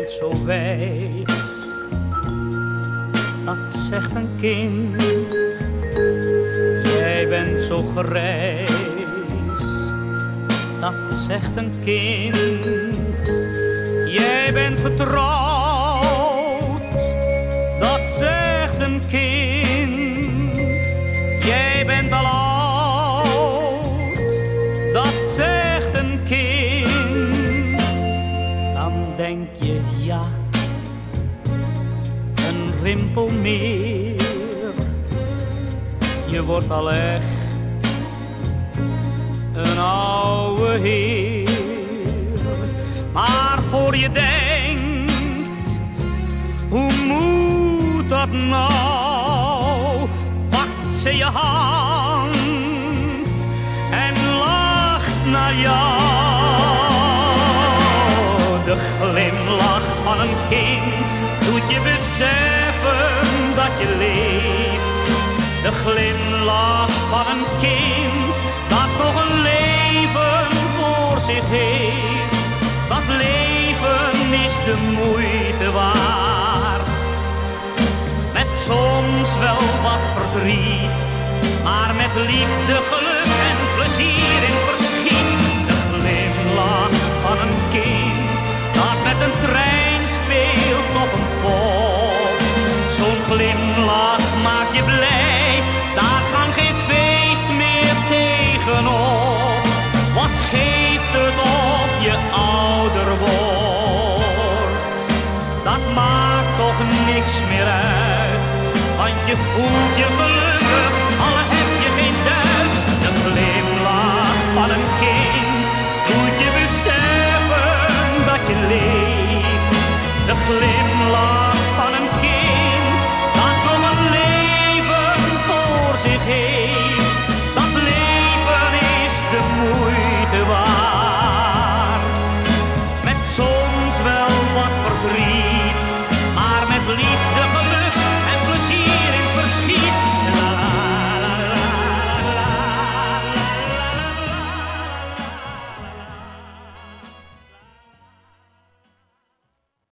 bent zo wijs, dat zegt een kind. Jij bent zo grijs, dat zegt een kind. Jij bent getrouwd, dat zegt een kind. Jij bent al oud, dat zegt een kind. Dan denk je ja, een rimpel meer. Je wordt al echt een oude heer. Maar voor je denkt, hoe moet dat nou? Pakt ze je hand en lacht naar jou. De glimlach van een kind doet je beseffen dat je leeft. De glimlach van een kind dat nog een leven voor zich heeft. Dat leven is de moeite waard. Met soms wel wat verdriet, maar met liefde, geluk en plezier in verschiet. De glimlach van een kind dat met een trein speelt op een pop. Zo'n glimlach maakt je blij, daar kan geen feest meer tegenop. Wat geeft het of je ouder wordt? Dat maakt toch niks meer uit, want je voelt je gelukkig, al heb je geen duit. De glimlach van een kind doet je beseffen dat je leeft. De glimlach